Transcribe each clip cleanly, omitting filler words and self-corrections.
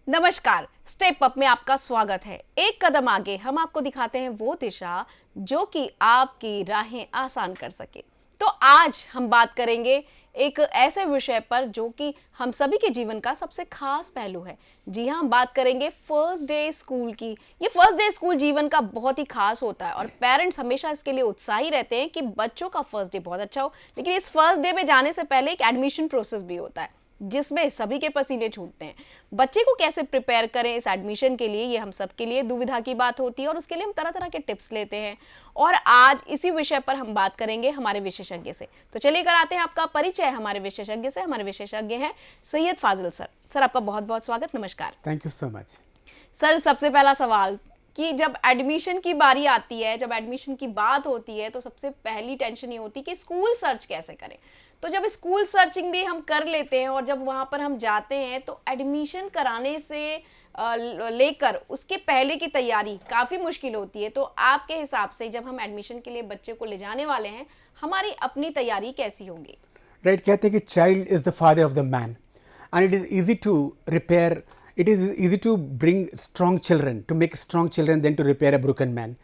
नमस्कार, step up में आपका स्वागत है। एक कदम आगे हम आपको दिखाते हैं वो दिशा जो कि आपकी राहें आसान कर सके। तो आज हम बात करेंगे एक ऐसे विषय पर जो कि हम सभी के जीवन का सबसे खास पहलू है। जी हाँ, हम बात करेंगे फर्स्ट डे स्कूल की। ये फर्स्ट डे स्कूल जीवन का बहुत ही खास होता है और पेरेंट्स हमेशा इसके लिए उत्साही रहते हैं कि बच्चों का फर्स्ट डे बहुत अच्छा हो। लेकिन इस फर्स्ट डे में जाने से पहले एक एडमिशन प्रोसेस भी होता है जिसमें सभी के पसीने छूटते हैं। बच्चे को कैसे प्रिपेयर करें इस एडमिशन के लिए, ये हम सब के लिए दुविधा की बात होती है और उसके लिए हम तरह तरह के टिप्स लेते हैं। और आज इसी विषय पर हम बात करेंगे हमारे विशेषज्ञ से। तो चलिए कराते हैं आपका परिचय हमारे विशेषज्ञ से। हमारे विशेषज्ञ हैं सैयद फाजिल सर। सर, आपका बहुत बहुत स्वागत। नमस्कार। Thank you so much. Sir, सबसे पहला सवाल कि जब एडमिशन की बारी आती है, जब एडमिशन की बात होती है, तो सबसे पहली टेंशन ये होती है कि स्कूल सर्च कैसे करें। तो जब स्कूल सर्चिंग भी हम कर लेते हैं और जब वहाँ पर हम जाते हैं तो एडमिशन कराने से लेकर उसके पहले की तैयारी काफ़ी मुश्किल होती है। तो आपके हिसाब से जब हम एडमिशन के लिए बच्चे को ले जाने वाले हैं, हमारी अपनी तैयारी कैसी होगी? राइट, कहते हैं कि child is the father of the man and it is easy to repair, it is easy to bring strong children, to make strong children than to repair a broken man.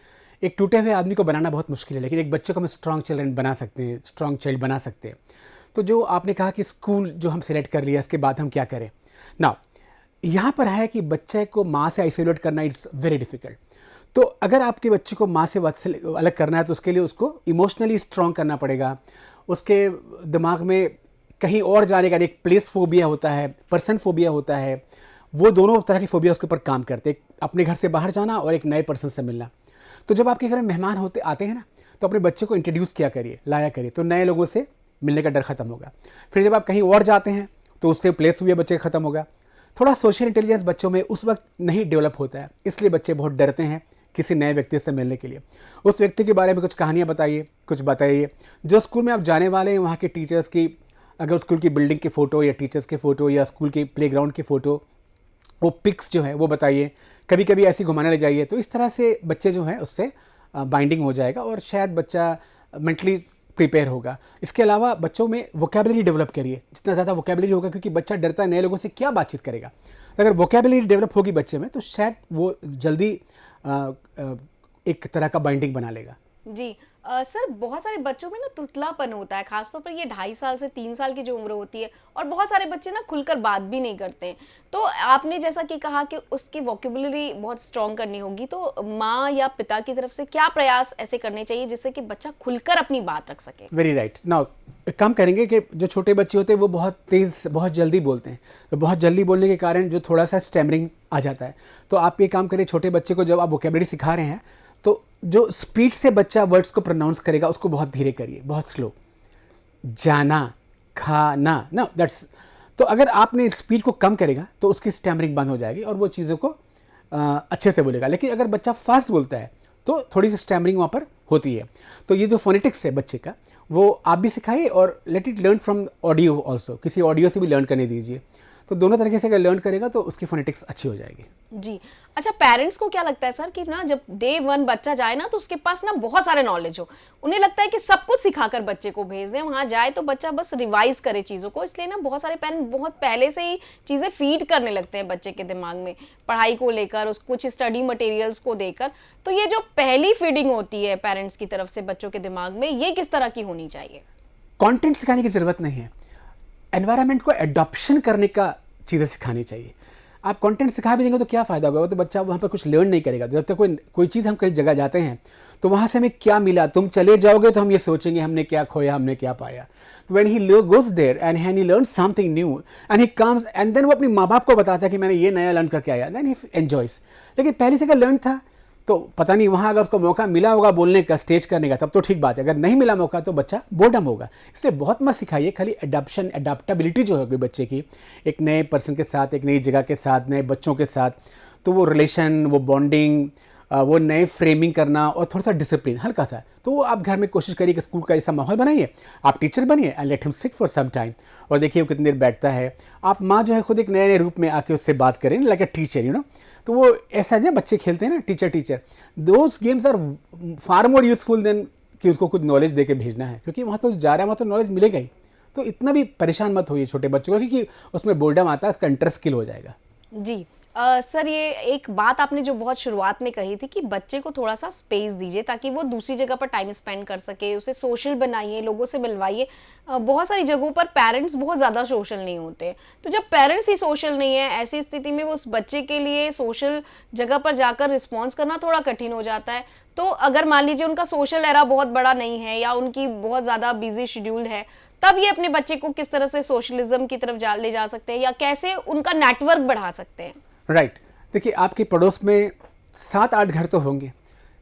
एक टूटे हुए आदमी को बनाना बहुत मुश्किल है, लेकिन एक बच्चे को हम स्ट्रॉन्ग चिल्ड्रन बना सकते हैं, स्ट्रॉन्ग चाइल्ड बना सकते हैं। तो जो आपने कहा कि स्कूल जो हम सिलेक्ट कर लिया, इसके बाद हम क्या करें ना, यहाँ पर है कि बच्चे को माँ से आइसोलेट करना इट्स वेरी डिफिकल्ट। तो अगर आपके बच्चे को माँ से अलग करना है तो उसके लिए उसको इमोशनली स्ट्रॉन्ग करना पड़ेगा। उसके दिमाग में कहीं और जाने का, एक प्लेस फोबिया होता है, पर्सन फोबिया होता है, वो दोनों तरह की फोबिया उसके ऊपर काम करते हैं, अपने घर से बाहर जाना और एक नए पर्सन से मिलना। तो जब आपके घर में मेहमान आते हैं ना, तो अपने बच्चे को इंट्रोड्यूस किया करिए, लाया करिए, तो नए लोगों से मिलने का डर खत्म होगा। फिर जब आप कहीं और जाते हैं तो उससे प्लेस फोबिया बच्चे का खत्म होगा। थोड़ा सोशल इंटेलिजेंस बच्चों में उस वक्त नहीं डेवलप होता है, इसलिए बच्चे बहुत डरते हैं किसी नए व्यक्ति से मिलने के लिए। उस व्यक्ति के बारे में कुछ कहानियाँ बताइए, कुछ बताइए। जो स्कूल में आप जाने वाले हैं वहाँ के टीचर्स की, अगर स्कूल की बिल्डिंग की फ़ोटो या टीचर्स की फ़ोटो या स्कूल के प्लेग्राउंड की फ़ोटो, वो पिक्स जो है वो बताइए। कभी कभी ऐसी घुमाने ले जाइए। तो इस तरह से बच्चे जो हैं उससे बाइंडिंग हो जाएगा और शायद बच्चा मेंटली प्रिपेयर होगा। इसके अलावा बच्चों में वोकेबलरी डेवलप करिए, जितना ज़्यादा वोकेबलरी होगा, क्योंकि बच्चा डरता है नए लोगों से, क्या बातचीत करेगा। तो अगर वोकेबलरी डेवलप होगी बच्चे में तो शायद वो जल्दी एक तरह का बाइंडिंग बना लेगा। जी सर, बहुत सारे बच्चों में ना तुतलापन होता है, खासतौर पर ये 2.5 साल से 3 साल की जो उम्र होती है, और बहुत सारे बच्चे ना खुलकर बात भी नहीं करते हैं। तो आपने जैसा कि कहा कि उसकी वोकेबुलरी बहुत स्ट्रॉन्ग करनी होगी, तो माँ या पिता की तरफ से क्या प्रयास ऐसे करने चाहिए जिससे कि बच्चा खुलकर अपनी बात रख सके? Very right. नाउ एक काम करेंगे कि जो छोटे बच्चे होते हैं वो बहुत तेज़, बहुत जल्दी बोलते हैं। तो बहुत जल्दी बोलने के कारण जो थोड़ा सा स्टैमरिंग आ जाता है। तो आप ये काम करिए, छोटे बच्चे को जब आप वोकेबलरी सिखा रहे हैं तो जो स्पीड से बच्चा वर्ड्स को प्रोनाउंस करेगा उसको बहुत धीरे करिए, बहुत स्लो। जाना, खाना, ना दैट्स। तो अगर आपने स्पीड को कम करेगा तो उसकी स्टैमरिंग बंद हो जाएगी और वो चीज़ों को अच्छे से बोलेगा। लेकिन अगर बच्चा फास्ट बोलता है तो थोड़ी सी स्टैमरिंग वहाँ पर होती है। तो ये जो फोनेटिक्स है बच्चे का, वो आप भी सिखाइए और let it learn from audio also, किसी ऑडियो से भी लर्न करने दीजिए। तो दोनों तरीके से अगर लर्न करेगा तो उसकी फोनेटिक्स अच्छी हो जाएगी। जी अच्छा, पेरेंट्स को क्या लगता है सर कि ना जब डे 1 बच्चा जाए ना तो उसके पास ना बहुत सारे नॉलेज हो, उन्हें लगता है कि सब कुछ सिखाकर बच्चे को भेज दें, वहां जाए तो बच्चा बस रिवाइज करे चीज़ों को। इसलिए ना बहुत सारे पेरेंट्स बहुत पहले से ही चीज़ें फीड करने लगते हैं बच्चे के दिमाग में, पढ़ाई को लेकर, उस कुछ स्टडी मटेरियल्स को देकर। तो ये जो पहली फीडिंग होती है पेरेंट्स की तरफ से बच्चों के दिमाग में, ये किस तरह की होनी चाहिए? कंटेंट सिखाने की ज़रूरत नहीं है, एनवायरनमेंट को एडॉप्शन करने का चीज़ें सिखानी चाहिए। आप कंटेंट सिखा भी देंगे तो क्या फ़ायदा होगा, वो तो बच्चा वहाँ पर कुछ लर्न नहीं करेगा। जब तक कोई चीज़ हम कहीं जगह जाते हैं तो वहाँ से हमें क्या मिला, तुम चले जाओगे तो हम ये सोचेंगे हमने क्या खोया, हमने क्या पाया। तो when he goes there and he learn something new and he comes and then वो अपने माँ बाप को बताता है कि मैंने ये नया लर्न करके आया, देन ही एन्जॉयस। लेकिन पहले से अगर लर्न था तो पता नहीं, वहाँ अगर उसको मौका मिला होगा बोलने का, स्टेज करने का, तब तो ठीक बात है। अगर नहीं मिला मौका तो बच्चा बोर्डम होगा। इसलिए बहुत मत सिखाइए, खाली एडाप्टेबिलिटी जो होगी बच्चे की, एक नए पर्सन के साथ, एक नई जगह के साथ, नए बच्चों के साथ, तो वो रिलेशन, वो बॉन्डिंग, वो नए फ्रेमिंग करना और थोड़ा सा डिसिप्लिन हल्का सा। तो वो आप घर में कोशिश करिए कि स्कूल का ऐसा माहौल बनाइए, आप टीचर बनिए and let him sit for some time और देखिए वो कितनी देर बैठता है। आप माँ जो है खुद एक नए नए रूप में आके उससे बात करें, like a teacher, you know. तो वो ऐसा जो बच्चे खेलते हैं ना teacher, those games are far more useful than कि उसको कुछ नॉलेज दे के भेजना है, क्योंकि वहाँ तो जा रहा है, वहाँ तो नॉलेज मिलेगा ही। तो इतना भी परेशान मत होइए छोटे बच्चों को, क्योंकि उसमें बोर्डम आता है, उसका इंटरेस्ट किल हो जाएगा। जी सर ये एक बात आपने जो बहुत शुरुआत में कही थी कि बच्चे को थोड़ा सा स्पेस दीजिए ताकि वो दूसरी जगह पर टाइम स्पेंड कर सके, उसे सोशल बनाइए, लोगों से मिलवाइए। बहुत सारी जगहों पर पेरेंट्स बहुत ज़्यादा सोशल नहीं होते, तो जब पेरेंट्स ही सोशल नहीं है ऐसी स्थिति में वो उस बच्चे के लिए सोशल जगह पर जाकर रिस्पॉन्स करना थोड़ा कठिन हो जाता है। तो अगर मान लीजिए उनका सोशल एरा बहुत बड़ा नहीं है या उनकी बहुत ज़्यादा बिजी शेड्यूल है, तब ये अपने बच्चे को किस तरह से सोशलिज्म की तरफ ले जा सकते हैं या कैसे उनका नेटवर्क बढ़ा सकते हैं? राइट देखिए, आपके पड़ोस में 7-8 घर तो होंगे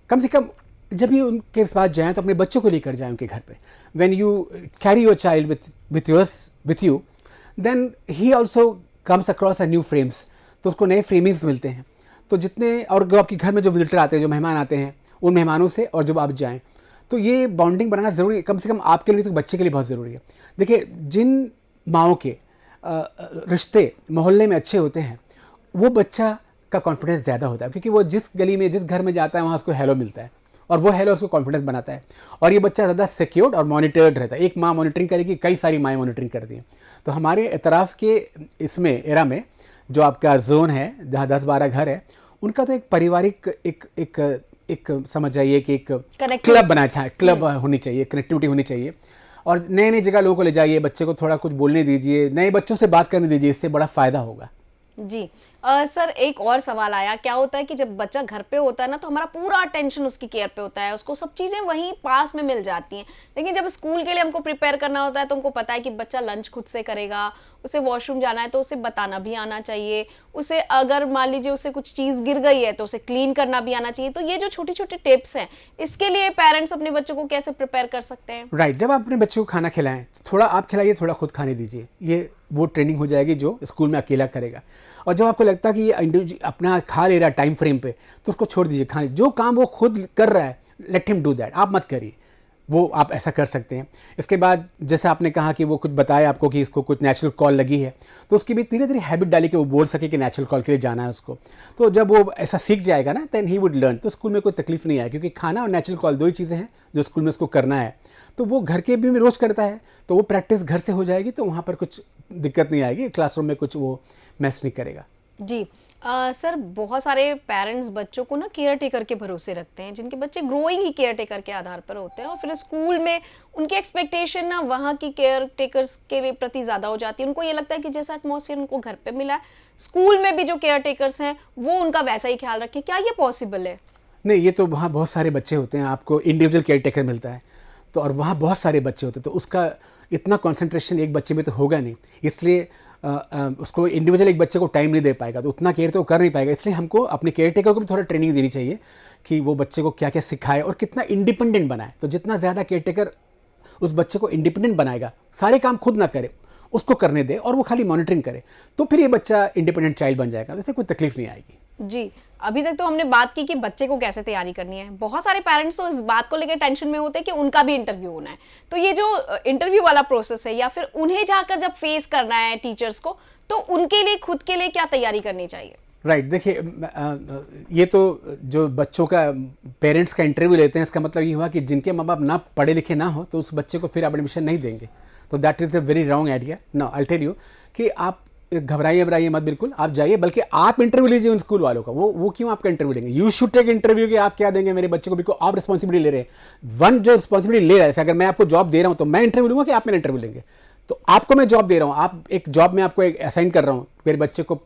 कम से कम। जब भी उनके पास जाएं तो अपने बच्चों को लेकर जाएं उनके घर पे। When you carry your child with you then he also comes across a new frames, तो उसको नए फ्रेमिंग्स मिलते हैं। तो जितने और जो आपके घर में जो विजिटर आते हैं, जो मेहमान आते हैं, उन मेहमानों से और जब आप जाएँ तो ये बॉन्डिंग बनाना ज़रूरी है, कम से कम आपके लिए तो बच्चे के लिए बहुत ज़रूरी है। देखिए, जिन माँओं के रिश्ते मोहल्ले में अच्छे होते हैं वो बच्चा का कॉन्फिडेंस ज़्यादा होता है, क्योंकि वो जिस गली में जिस घर में जाता है वहाँ उसको हेलो मिलता है और वो हेलो उसको कॉन्फिडेंस बनाता है और ये बच्चा ज़्यादा सिक्योर्ड और मॉनिटर्ड रहता है। एक माँ मॉनिटरिंग करेगी, कई सारी माएँ मॉनिटरिंग करती हैं। तो हमारे इतराफ़ के इसमें एरा में जो आपका जोन है जहाँ 10-12 घर है, उनका तो एक पारिवारिक एक समझ जाइए कि एक क्लब बनाया चाहिए, क्लब होनी चाहिए, कनेक्टिविटी होनी चाहिए। और नई नई जगह लोगों को ले जाइए, बच्चे को थोड़ा कुछ बोलने दीजिए, नए बच्चों से बात करने दीजिए, इससे बड़ा फ़ायदा होगा। जी सर एक और सवाल आया, क्या होता है कि जब बच्चा घर पे होता है ना तो हमारा पूरा अटेंशन उसकी केयर पे होता है, उसको सब चीज़ें वहीं पास में मिल जाती हैं। लेकिन जब स्कूल के लिए हमको प्रिपेयर करना होता है तो हमको पता है कि बच्चा लंच खुद से करेगा, उसे वॉशरूम जाना है तो उसे बताना भी आना चाहिए, उसे अगर मान लीजिए उसे कुछ चीज़ गिर गई है तो उसे क्लीन करना भी आना चाहिए। तो ये जो छोटी छोटी टिप्स हैं, इसके लिए पेरेंट्स अपने बच्चों को कैसे प्रिपेयर कर सकते हैं? राइट, जब आप अपने बच्चों को खाना खिलाएं, थोड़ा आप खिलाइए, थोड़ा खुद खाने दीजिए। ये वो ट्रेनिंग हो जाएगी जो स्कूल में अकेला करेगा। और जब आपको लगता है कि ये अपना खा ले रहा है टाइम फ्रेम पे, तो उसको छोड़ दीजिए खाने। जो काम वो खुद कर रहा है, लेट हिम डू दैट, आप मत करिए। वो आप ऐसा कर सकते हैं। इसके बाद जैसे आपने कहा कि वो कुछ बताया आपको कि इसको कुछ नेचुरल कॉल लगी है, तो उसकी भी धीरे धीरे हैबिट डाली कि वो बोल सके कि नेचुरल कॉल के लिए जाना है उसको। तो जब वो ऐसा सीख जाएगा ना, देन ही वुड लर्न। तो स्कूल में कोई तकलीफ नहीं आए, क्योंकि खाना और नेचुरल कॉल दो ही चीज़ें हैं जो स्कूल में उसको करना है। तो वो घर के भी रोज़ करता है, तो वो प्रैक्टिस घर से हो जाएगी, तो वहाँ पर कुछ दिक्कत नहीं आएगी, क्लासरूम में कुछ वो मैस नहीं करेगा। जी सर बहुत सारे पेरेंट्स बच्चों को ना केयर टेकर के भरोसे रखते हैं, जिनके बच्चे ग्रोइंग ही केयर टेकर के आधार पर होते हैं, और फिर स्कूल में उनकी एक्सपेक्टेशन ना वहाँ की केयर टेकर्स के लिए प्रति ज़्यादा हो जाती है। उनको ये लगता है कि जैसा एटमॉस्फेयर उनको घर पे मिला है, स्कूल में भी जो केयर टेकर्स हैं वो उनका वैसा ही ख्याल रखें। क्या ये पॉसिबल है? नहीं, ये तो वहाँ बहुत सारे बच्चे होते हैं, आपको इंडिविजुअल केयर टेकर मिलता है, तो और वहाँ बहुत सारे बच्चे होते हैं, तो उसका इतना कंसंट्रेशन एक बच्चे में तो होगा नहीं, इसलिए उसको इंडिविजुअल एक बच्चे को टाइम नहीं दे पाएगा, तो उतना केयर तो कर नहीं पाएगा। इसलिए हमको अपने केयर टेकर को भी थोड़ा ट्रेनिंग देनी चाहिए कि वो बच्चे को क्या क्या सिखाए और कितना इंडिपेंडेंट बनाए। तो जितना ज़्यादा केयर टेकर उस बच्चे को इंडिपेंडेंट बनाएगा, सारे काम खुद ना करे, उसको करने दे और वो खाली मॉनिटरिंग करे, तो फिर ये बच्चा इंडिपेंडेंट चाइल्ड बन जाएगा, इससे कोई तकलीफ नहीं आएगी। जी अभी तक तो हमने बात की कि बच्चे को कैसे तैयारी करनी है। बहुत सारे पेरेंट्स तो इस बात को लेकर टेंशन में होते हैं कि उनका भी इंटरव्यू होना है, तो ये जो इंटरव्यू वाला प्रोसेस है या फिर उन्हें जाकर जब फेस करना है टीचर्स को, तो उनके लिए खुद के लिए क्या तैयारी करनी चाहिए? राइट देखिए, ये तो जो बच्चों का पेरेंट्स का इंटरव्यू लेते हैं, इसका मतलब ये हुआ कि जिनके माँ बाप ना पढ़े लिखे ना हो तो उस बच्चे को फिर आप एडमिशन नहीं देंगे, तो that is a very wrong idea. No, I tell you कि आप घबराइए मत, बिल्कुल आप जाइए, बल्कि आप इंटरव्यू लीजिए उन स्कूल वालों का। वो क्यों आपका इंटरव्यू लेंगे? यू शुड टेक इंटरव्यू कि आप क्या देंगे मेरे बच्चे को, बिल्कुल आप रिस्पॉन्सिबिलिटी ले रहे हैं। वन जो रिस्पॉन्सिबिलिटी ले रहा है, अगर मैं आपको जॉब दे रहा हूँ तो मैं इंटरव्यू लूँगा कि आप मेरा इंटरव्यू लेंगे? तो आपको मैं जॉब दे रहा हूँ, आप एक जॉब में आपको एक असाइन कर रहा हूँ मेरे बच्चे को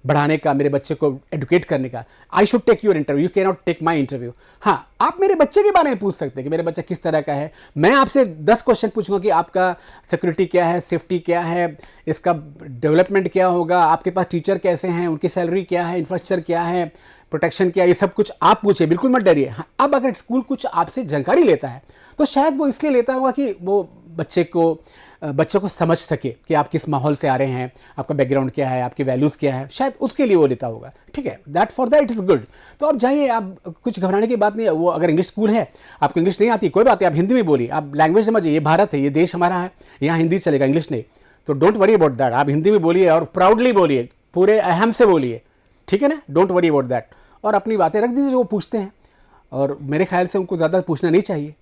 बढ़ाने का, मेरे बच्चे को एडुकेट करने का। I should take your interview, you can not take my interview. हाँ, आप मेरे बच्चे के बारे में पूछ सकते हैं कि मेरा बच्चा किस तरह का है। मैं आपसे 10 क्वेश्चन पूछूंगा कि आपका सिक्योरिटी क्या है, सेफ्टी क्या है, इसका डेवलपमेंट क्या होगा, आपके पास टीचर कैसे हैं, उनकी सैलरी क्या है, इंफ्रास्ट्रक्चर क्या है, प्रोटेक्शन क्या है, ये सब कुछ आप पूछिए, बिल्कुल मत डरिए। हाँ, अब अगर स्कूल कुछ आपसे जानकारी लेता है तो शायद वो इसलिए लेता होगा कि वो बच्चे को समझ सके कि आप किस माहौल से आ रहे हैं, आपका बैकग्राउंड क्या है, आपकी वैल्यूज़ क्या है, शायद उसके लिए वो लेता होगा। ठीक है, that for that is good. तो आप जाइए, आप कुछ घबराने की बात नहीं है। वो अगर इंग्लिश स्कूल है, आपको इंग्लिश नहीं आती, कोई बात नहीं, आप हिंदी में बोलिए, आप लैंग्वेज समझिए। ये भारत है, ये देश हमारा है, यहाँ हिंदी चलेगा, इंग्लिश नहीं। तो डोंट वरी अबाउट दैट, आप हिंदी में बोलिए और प्राउडली बोलिए, पूरे अहम से बोलिए, ठीक है ना? डोंट वरी अबाउट दैट, और अपनी बातें रख दीजिए जो वो पूछते हैं, और मेरे ख्याल से उनको ज़्यादा पूछना नहीं चाहिए।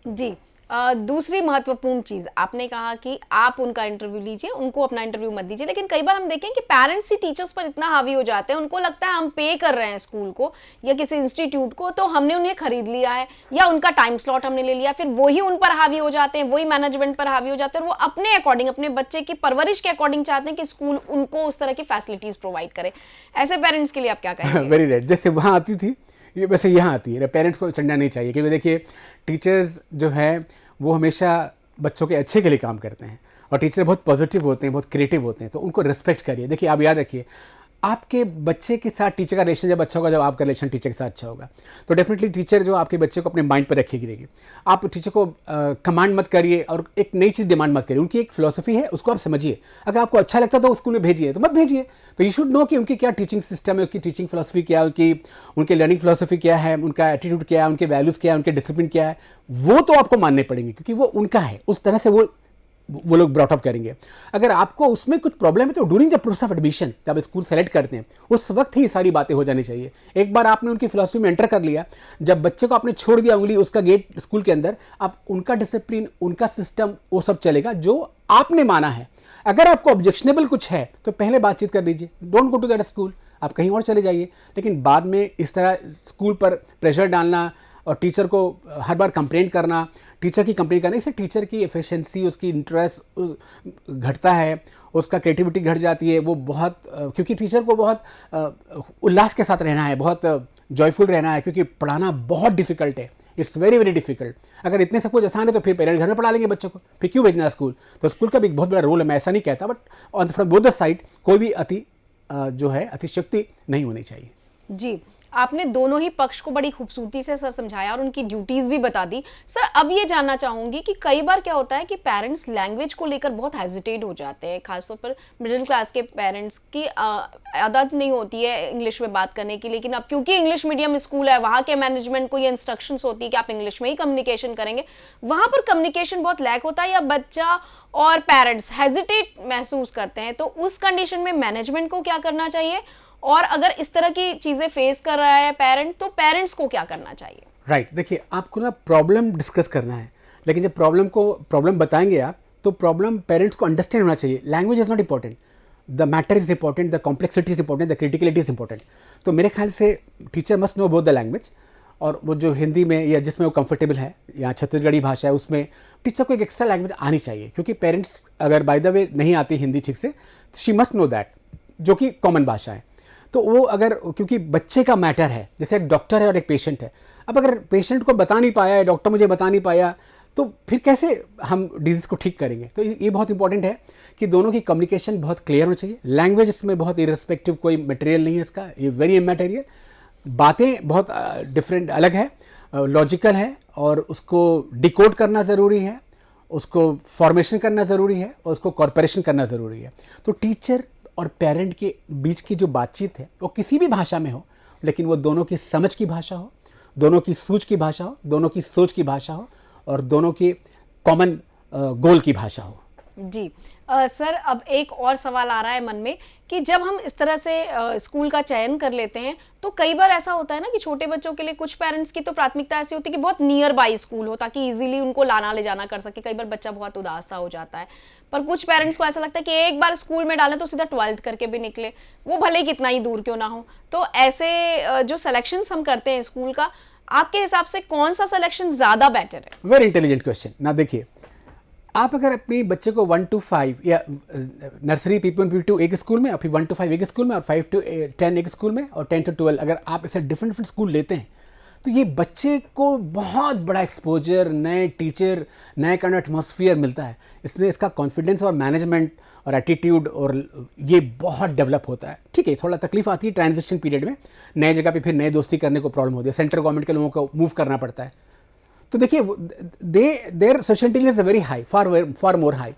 जी दूसरी महत्वपूर्ण चीज आपने कहा कि आप उनका इंटरव्यू लीजिए, उनको अपना इंटरव्यू मत दीजिए, लेकिन कई बार हम देखें कि पेरेंट्स ही टीचर्स पर इतना हावी हो जाते हैं, उनको लगता है हम पे कर रहे हैं स्कूल को या किसी इंस्टीट्यूट को तो हमने उन्हें खरीद लिया है या उनका टाइम स्लॉट हमने ले लिया, फिर वही उन पर हावी हो जाते हैं, वही मैनेजमेंट पर हावी हो जाते हैं और वो अपने अकॉर्डिंग, अपने बच्चे की परवरिश के अकॉर्डिंग चाहते हैं कि स्कूल उनको उस तरह की फैसिलिटीज प्रोवाइड करे। ऐसे पेरेंट्स के लिए आप क्या कहेंगे? वेरी राइट, जैसे वहाँ आती थी ये वैसे यहाँ आती है। पेरेंट्स को चढ़ना नहीं चाहिए, क्योंकि देखिए टीचर्स जो है वो हमेशा बच्चों के अच्छे के लिए काम करते हैं और टीचर बहुत पॉजिटिव होते हैं, बहुत क्रिएटिव होते हैं, तो उनको रिस्पेक्ट करिए। देखिए आप याद रखिए, आपके बच्चे के साथ टीचर का रिलेशन जब अच्छा होगा, जब आपका रिलेशन टीचर के साथ अच्छा होगा, तो डेफिनेटली टीचर जो आपके बच्चे को अपने माइंड पर रखेगी रहेगी। आप टीचर को कमांड मत करिए और एक नई चीज़ डिमांड मत करिए। उनकी एक फिलोसफी है, उसको आप समझिए। अगर आपको अच्छा लगता तो स्कूल में भेजिए, तो मत भेजिए। तो यू शुड नो कि उनकी क्या टीचिंग सिस्टम है, उनकी टीचिंग फिलोसफी क्या है, उनके लर्निंग फिलोसफी क्या है, उनका एटीट्यूड क्या है, उनके वैल्यूज़ क्या है, उनके डिसिप्लिन क्या है, वो तो आपको मानने पड़ेंगे, क्योंकि वो उनका है, उस तरह से वो लोग ब्रॉटअप करेंगे। अगर आपको उसमें कुछ प्रॉब्लम है तो during the process of admission, जब स्कूल सेलेक्ट करते हैं उस वक्त ही सारी बातें हो जानी चाहिए। एक बार आपने उनकी फिलॉसफी में एंटर कर लिया, जब बच्चे को आपने छोड़ दिया उंगली उसका गेट स्कूल के अंदर, आप उनका डिसिप्लिन, उनका सिस्टम, वो सब चलेगा जो आपने माना है। अगर आपको ऑब्जेक्शनेबल कुछ है तो पहले बातचीत कर लीजिए, don't go to that school, आप कहीं और चले जाइए। लेकिन बाद में इस तरह स्कूल पर प्रेशर डालना और टीचर को हर बार कंप्लेंट करना, टीचर की कंप्लेंट करना, इससे टीचर की एफिशिएंसी, उसकी इंटरेस्ट घटता है, उसका क्रिएटिविटी घट जाती है। वो बहुत क्योंकि टीचर को बहुत उल्लास के साथ रहना है, बहुत जॉयफुल रहना है, क्योंकि पढ़ाना बहुत डिफिकल्ट है। It's very very difficult. अगर इतने सब कुछ आसान है तो फिर पेरेंट्स घर में पढ़ा लेंगे बच्चों को, फिर क्यों भेजना स्कूल? तो स्कूल का भी एक बहुत बड़ा रोल है, मैं ऐसा नहीं कहता, but on from both the side कोई भी जो है अतिशक्ति नहीं होनी चाहिए। जी, आपने दोनों ही पक्ष को बड़ी खूबसूरती से सर समझाया और उनकी ड्यूटीज भी बता दी। सर अब ये जानना चाहूंगी कि कई बार क्या होता है कि पेरेंट्स लैंग्वेज को लेकर बहुत हेजिटेट हो जाते हैं, खासतौर पर मिडिल क्लास के पेरेंट्स की आदत नहीं होती है इंग्लिश में बात करने की, लेकिन अब क्योंकि इंग्लिश मीडियम स्कूल है, वहाँ के मैनेजमेंट को ये इंस्ट्रक्शंस होती है कि आप इंग्लिश में ही कम्युनिकेशन करेंगे, वहाँ पर कम्युनिकेशन बहुत लैक होता है या बच्चा और पेरेंट्स हेजिटेट महसूस करते हैं, तो उस कंडीशन में मैनेजमेंट को क्या करना चाहिए? और अगर इस तरह की चीजें फेस कर रहा है पेरेंट, तो पेरेंट्स को क्या करना चाहिए? राइट, देखिए आपको ना प्रॉब्लम डिस्कस करना है, लेकिन जब प्रॉब्लम बताएंगे आप, तो प्रॉब्लम पेरेंट्स को अंडरस्टैंड होना चाहिए। Language is not important, the matter is important, the complexity is important, the criticality is important. तो मेरे ख्याल से teacher must know both the language, और वो जो हिंदी में या जिसमें वो कंफर्टेबल है, या छत्तीसगढ़ी भाषा है, उसमें टीचर को एक एक्स्ट्रा लैंग्वेज आनी चाहिए। क्योंकि पेरेंट्स अगर बाय द वे नहीं आती हिंदी ठीक से, शी मस्ट नो दैट, जो कि कॉमन भाषा है। तो वो अगर, क्योंकि बच्चे का मैटर है, जैसे एक डॉक्टर है और एक पेशेंट है, अब अगर पेशेंट को बता नहीं पाया है, डॉक्टर मुझे बता नहीं पाया, तो फिर कैसे हम डिजीज़ को ठीक करेंगे? तो ये बहुत इंपॉर्टेंट है कि दोनों की कम्युनिकेशन बहुत क्लियर होनी चाहिए। लैंग्वेज इसमें बहुत इररिस्पेक्टिव कोई मटेरियल नहीं है इसका, ये वेरी इमैटेरियल। बातें बहुत डिफरेंट, अलग है, लॉजिकल है, और उसको डिकोड करना ज़रूरी है, उसको फॉर्मेशन करना ज़रूरी है, और उसको कॉर्पोरेशन करना ज़रूरी है। तो टीचर और पेरेंट के बीच की जो बातचीत है वो किसी भी भाषा में हो, लेकिन वो दोनों की समझ की भाषा हो, दोनों की सूझ की भाषा हो, दोनों की सोच की भाषा हो, और दोनों की कॉमन गोल की भाषा हो। जी सर, अब एक और सवाल आ रहा है मन में कि जब हम इस तरह से स्कूल का चयन कर लेते हैं, तो कई बार ऐसा होता है ना कि छोटे बच्चों के लिए कुछ पेरेंट्स की तो प्राथमिकता ऐसी होती है कि बहुत नियर बाई स्कूल हो, ताकि इजीली उनको लाना ले जाना कर सके। कई बार बच्चा बहुत उदास सा हो जाता है, पर कुछ पेरेंट्स को ऐसा लगता है कि एक बार स्कूल में डालें तो सीधा 12th करके भी निकले, वो भले ही कितना ही दूर क्यों ना हो। तो ऐसे जो सिलेक्शन हम करते हैं स्कूल का, आपके हिसाब से कौन सा सिलेक्शन ज्यादा बेटर है? Very intelligent question. ना देखिए, आप अगर अपनी बच्चे को 1 to 5 या नर्सरी P1 P2 एक स्कूल में, और फिर 1 to 5 एक स्कूल में, और 5 to 10 एक स्कूल में, और 10 to 12 अगर आप ऐसे डिफरेंट स्कूल लेते हैं, तो ये बच्चे को बहुत बड़ा एक्सपोजर, नए टीचर, नए काइंड ऑफ एटमॉस्फेयर मिलता है। इसमें इसका कॉन्फिडेंस और मैनेजमेंट और एटीट्यूड और ये बहुत डेवलप होता है। ठीक है, थोड़ा तकलीफ आती है ट्रांजिशन पीरियड में, नए जगह पे फिर नए दोस्ती करने को प्रॉब्लम होती है, सेंट्रल गवर्नमेंट के लोगों को मूव करना पड़ता है। तो देखिए, their social intelligence very high, far more high.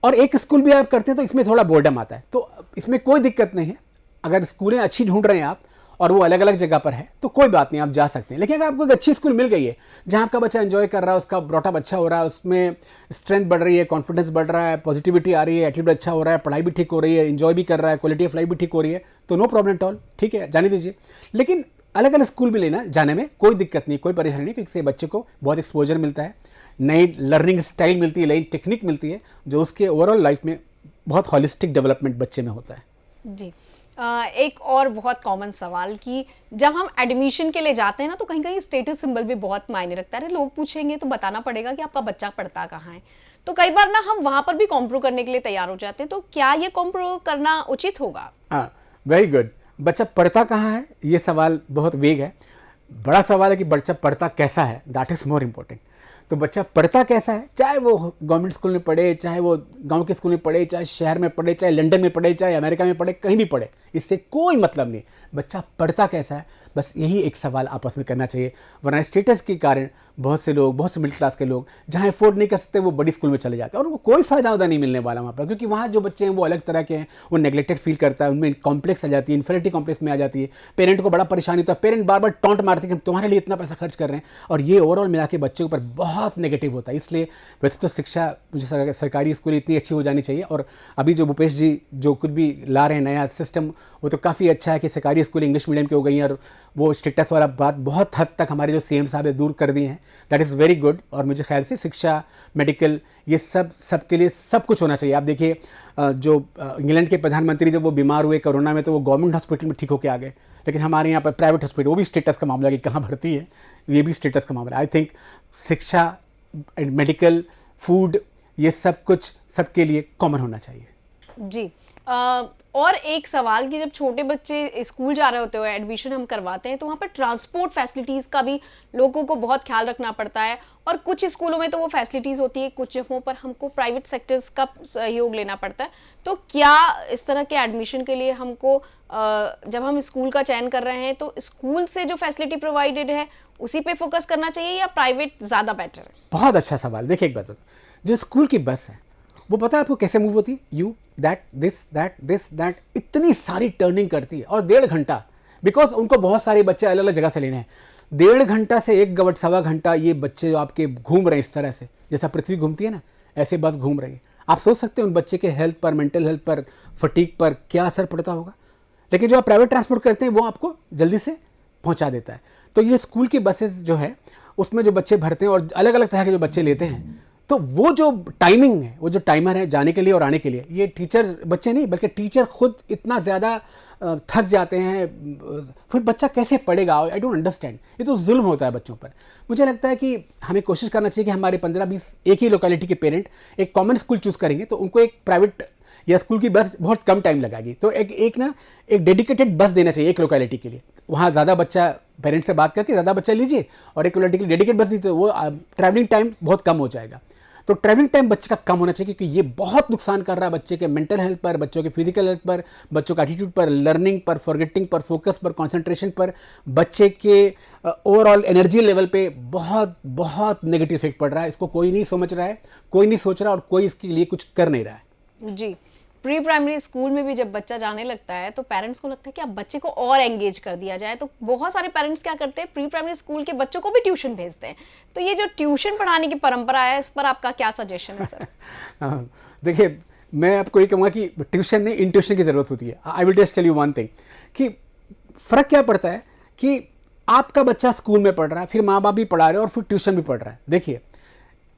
और एक स्कूल भी आप करते हैं तो इसमें थोड़ा बोर्डम आता है, तो इसमें कोई दिक्कत नहीं है। अगर स्कूलें अच्छी ढूंढ रहे हैं आप और वो अलग अलग जगह पर है तो कोई बात नहीं, आप जा सकते हैं। लेकिन अगर आपको एक अच्छी स्कूल मिल गई है जहाँ आपका बच्चा एंजॉय कर रहा है, उसका ब्रॉटअप अच्छा हो रहा है, उसमें स्ट्रेंथ बढ़ रही है, कॉन्फिडेंस बढ़ रहा है, पॉजिटिविटी आ रही है, एटीट्यूड अच्छा हो रहा है, पढ़ाई भी ठीक हो रही है, एंजॉय भी कर रहा है, क्वालिटी ऑफ लाइफ भी ठीक हो रही है, तो नो प्रॉब्लम एट ऑल, ठीक है, जाने दीजिए। लेकिन अलग अलग स्कूल में लेना जाने में कोई दिक्कत नहीं, कोई परेशानी नहीं, क्योंकि इससे बच्चे को बहुत एक्सपोजर मिलता है, नई लर्निंग स्टाइल मिलती है, नई टेक्निक मिलती है, जो उसके ओवरऑल लाइफ में बहुत हॉलिस्टिक डेवलपमेंट बच्चे में होता है। जी। एक और बहुत कॉमन सवाल कि जब हम एडमिशन के लिए जाते हैं ना, तो कहीं कहीं स्टेटस सिंबल भी बहुत मायने रखता है। लोग पूछेंगे तो बताना पड़ेगा कि आपका बच्चा पढ़ता कहाँ है। तो कई बार ना हम वहाँ पर भी कॉम्प्रो करने के लिए तैयार हो जाते हैं, तो क्या ये कॉम्प्रो करना उचित होगा? हाँ, वेरी गुड। बच्चा पढ़ता कहाँ है, ये सवाल बहुत वेग है। बड़ा सवाल है कि बच्चा पढ़ता कैसा है, दैट इज़ मोर इम्पोर्टेंट। तो बच्चा पढ़ता कैसा है, चाहे वो गवर्नमेंट स्कूल में पढ़े, चाहे वो गांव के स्कूल में पढ़े, चाहे शहर में पढ़े, चाहे लंदन में पढ़े, चाहे अमेरिका में पढ़े, कहीं भी पढ़े, इससे कोई मतलब नहीं। बच्चा पढ़ता कैसा है, बस यही एक सवाल आपस में करना चाहिए। वरना स्टेटस के कारण बहुत से लोग, बहुत से मिडिल क्लास के लोग जहाँ अफोर्ड नहीं कर सकते, वो बड़ी स्कूल में चले जाते हैं और उनको कोई फ़ायदा उदा नहीं मिलने वाला वहाँ पर, क्योंकि वहाँ जो बच्चे हैं वो अलग तरह के हैं, वो नेग्लेक्टेड फील करता है, उनमें कॉम्प्लेक्स आ जाती है, इन्फेरिटी कॉम्प्लेक्स में आ जाती है, पेरेंट को बड़ा परेशानी होता है, पेरेंट बार बार टॉन्ट मारते हैं कि हम तुम्हारे लिए इतना पैसा खर्च कर रहे हैं, और ये ओवरऑल मिला के बच्चे के ऊपर बहुत नेगेटिव होता है। इसलिए वैसे तो शिक्षा मुझे सरकारी स्कूल इतनी अच्छी हो जानी चाहिए, और अभी जो भूपेश जी जो कुछ भी ला रहे हैं नया सिस्टम, वो तो काफ़ी अच्छा है कि सरकारी स्कूल इंग्लिश मीडियम के हो गई हैं, और वो स्टेटस वाला बात बहुत हद तक हमारे जो सीएम साहब है दूर कर दिए हैं। That is very good. और मुझे ख्याल से शिक्षा, मेडिकल, ये सब के लिए सब कुछ होना चाहिए। आप देखिए जो इंग्लैंड के प्रधानमंत्री जब वो बीमार हुए कोरोना में, तो वो गवर्नमेंट हॉस्पिटल में ठीक होकर आ गए, लेकिन हमारे यहाँ पर प्राइवेट हॉस्पिटल, वो भी स्टेटस का मामला कि कहाँ भर्ती है, ये भी स्टेटस का मामला। आई थिंक शिक्षा, मेडिकल, फूड, ये सब कुछ सबके लिए कॉमन होना चाहिए। जी। और एक सवाल कि जब छोटे बच्चे स्कूल जा रहे होते हो, एडमिशन हम करवाते हैं, तो वहाँ पर ट्रांसपोर्ट फैसिलिटीज़ का भी लोगों को बहुत ख्याल रखना पड़ता है, और कुछ स्कूलों में तो वो फैसिलिटीज़ होती है, कुछ जगहों पर हमको प्राइवेट सेक्टर्स का सहयोग लेना पड़ता है। तो क्या इस तरह के एडमिशन के लिए हमको जब हम स्कूल का चयन कर रहे हैं, तो स्कूल से जो फैसिलिटी प्रोवाइडेड है उसी पे फोकस करना चाहिए, या प्राइवेट ज़्यादा बेटर है? बहुत अच्छा सवाल। देखिए एक बात बताओ, जो स्कूल की बस है वो पता है आपको कैसे मूव होती है? यू दैट दिस, इतनी सारी टर्निंग करती है, और 1.5 घंटा, बिकॉज उनको बहुत सारे बच्चे अलग अलग जगह से लेने हैं। 1.5 घंटा से 1 सवा घंटा ये बच्चे जो आपके घूम रहे हैं, इस तरह से जैसा पृथ्वी घूमती है ना, ऐसे बस घूम रही है। आप सोच सकते हैं उन बच्चे के हेल्थ पर, मेंटल हेल्थ पर, फटीक पर क्या असर पड़ता होगा। लेकिन जो आप प्राइवेट ट्रांसपोर्ट करते हैं वो आपको जल्दी से पहुंचा देता है। तो ये स्कूल की बसेस जो है उसमें जो बच्चे भरते हैं और अलग अलग तरह के जो बच्चे लेते हैं, तो वो जो टाइमिंग है, वो जो टाइमर है जाने के लिए और आने के लिए, ये टीचर, बच्चे नहीं बल्कि टीचर खुद इतना ज़्यादा थक जाते हैं, फिर बच्चा कैसे पढ़ेगा? I don't understand. ये तो जुल्म होता है बच्चों पर। मुझे लगता है कि हमें कोशिश करना चाहिए कि हमारे 15-20 एक ही लोकेलिटी के पेरेंट एक कॉमन स्कूल चूज़ करेंगे, तो उनको एक प्राइवेट या स्कूल की बस बहुत कम टाइम लगाएगी, तो एक डेडिकेटेड बस देना चाहिए एक लोकेलिटी के लिए। वहाँ ज़्यादा बच्चा, पेरेंट्स से बात करके ज़्यादा बच्चा लीजिए, और एक लोकेलिटी के लिए डेडिकेटेड बस दी, तो वो ट्रैवलिंग टाइम बहुत कम हो जाएगा। तो ट्रैवलिंग टाइम बच्चे का कम होना चाहिए, क्योंकि ये बहुत नुकसान कर रहा है बच्चे के मेंटल हेल्थ पर, बच्चों के फिजिकल हेल्थ पर, बच्चों का एटीट्यूड पर, लर्निंग पर, फॉरगेटिंग पर, फोकस पर, कंसंट्रेशन पर, बच्चे के ओवरऑल एनर्जी लेवल पे बहुत बहुत नेगेटिव इफेक्ट पड़ रहा है। इसको कोई नहीं समझ रहा है, कोई नहीं सोच रहा, और कोई इसके लिए कुछ कर नहीं रहा है। जी। प्री प्राइमरी स्कूल में भी जब बच्चा जाने लगता है, तो पेरेंट्स को लगता है कि अब बच्चे को और एंगेज कर दिया जाए, तो बहुत सारे पेरेंट्स क्या करते हैं, प्री प्राइमरी स्कूल के बच्चों को भी ट्यूशन भेजते हैं। तो ये जो ट्यूशन पढ़ाने की परंपरा है, इस पर आपका क्या सजेशन है सर? देखिए, मैं आपको ये कहूँगा कि ट्यूशन नहीं, इंट्यूशन की ज़रूरत होती है। I will just tell you one thing, कि फ़र्क क्या पड़ता है कि आपका बच्चा स्कूल में पढ़ रहा है, फिर माँ बाप भी पढ़ा रहे हैं, और फिर ट्यूशन भी पढ़ रहा है। देखिए,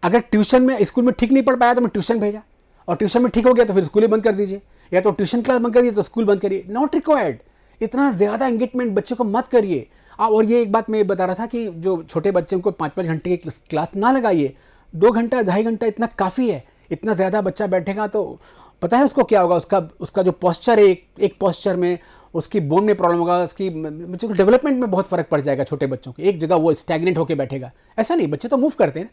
अगर ट्यूशन में, स्कूल में ठीक नहीं पढ़ पाया तो मैं ट्यूशन भेजा, और ट्यूशन में ठीक हो गया तो फिर स्कूल ही बंद कर दीजिए, या तो ट्यूशन क्लास बंद कर दीजिए तो स्कूल बंद करिए। Not required. इतना ज़्यादा एंगेजमेंट बच्चे को मत करिए। और ये एक बात मैं बता रहा था कि जो छोटे बच्चे को 5-5 घंटे की क्लास ना लगाइए, 2 घंटा 2.5 घंटा इतना काफ़ी है। इतना ज़्यादा बच्चा बैठेगा तो पता है उसको क्या होगा, उसका जो पॉस्चर है, एक पॉस्चर में उसकी बोन में प्रॉब्लम होगा, उसकी बच्चे को डेवलपमेंट में बहुत फ़र्क पड़ जाएगा। छोटे बच्चों के एक जगह वो स्टैग्नेंट होकर बैठेगा, ऐसा नहीं, बच्चे तो मूव करते हैं।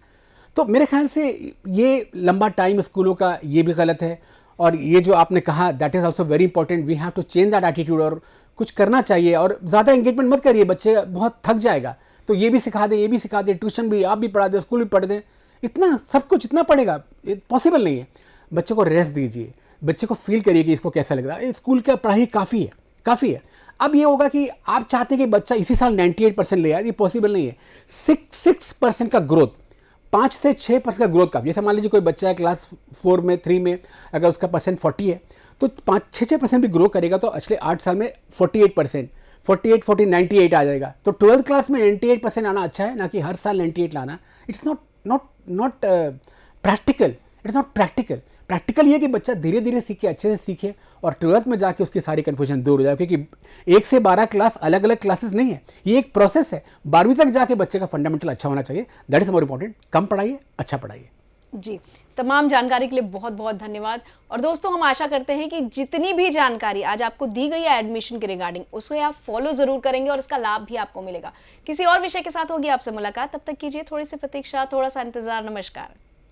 तो मेरे ख्याल से ये लंबा टाइम स्कूलों का ये भी गलत है। और ये जो आपने कहा, that is also very important, we have to change that attitude, और कुछ करना चाहिए। और ज़्यादा एंगेजमेंट मत करिए, बच्चे बहुत थक जाएगा। तो ये भी सिखा दें, ये भी सिखा दें, ट्यूशन भी आप भी पढ़ा दें, स्कूल भी पढ़ दें, इतना सब कुछ इतना पड़ेगा, पॉसिबल नहीं है। बच्चे को रेस्ट दीजिए, बच्चे को फील करिए कि इसको कैसा लग रहा है। स्कूल का पढ़ाई काफ़ी है। अब ये होगा कि आप चाहते हैं कि बच्चा इसी साल 98% ले आए, ये पॉसिबल नहीं है। 6% का ग्रोथ, 5 से 6% का ग्रोथ काफ़ी। जैसे मान लीजिए कोई बच्चा है क्लास 4 में, 3 में, अगर उसका परसेंट 40 है, तो 5-6% भी ग्रो करेगा, तो अगले 8 साल में 48%, 48 40 98 आ जाएगा। तो 12th क्लास में 98% आना अच्छा है, ना कि हर साल 98 लाना। It's not practical, it's not practical. Practical ये कि बच्चा धीरे धीरे सीखे, अच्छे से सीखे, और 12th में जाके उसकी सारी कन्फ्यूजन दूर हो जाए, क्योंकि 1 से 12 क्लास अलग अलग क्लासेस नहीं है, ये एक प्रोसेस है। 12वीं तक जाके बच्चे का फंडामेंटल अच्छा होना चाहिए, दैट इज मोर इंपॉर्टेंट। कम पढ़ाइए, अच्छा पढ़ाइए। जी, तमाम जानकारी के लिए बहुत बहुत धन्यवाद। और दोस्तों, हम आशा करते हैं कि जितनी भी जानकारी आज आपको दी गई है एडमिशन के रिगार्डिंग, उसको आप फॉलो जरूर करेंगे और इसका लाभ भी आपको मिलेगा। किसी और विषय के साथ होगी आपसे मुलाकात, तब तक कीजिए थोड़ी सी प्रतीक्षा, थोड़ा सा इंतजार। नमस्कार।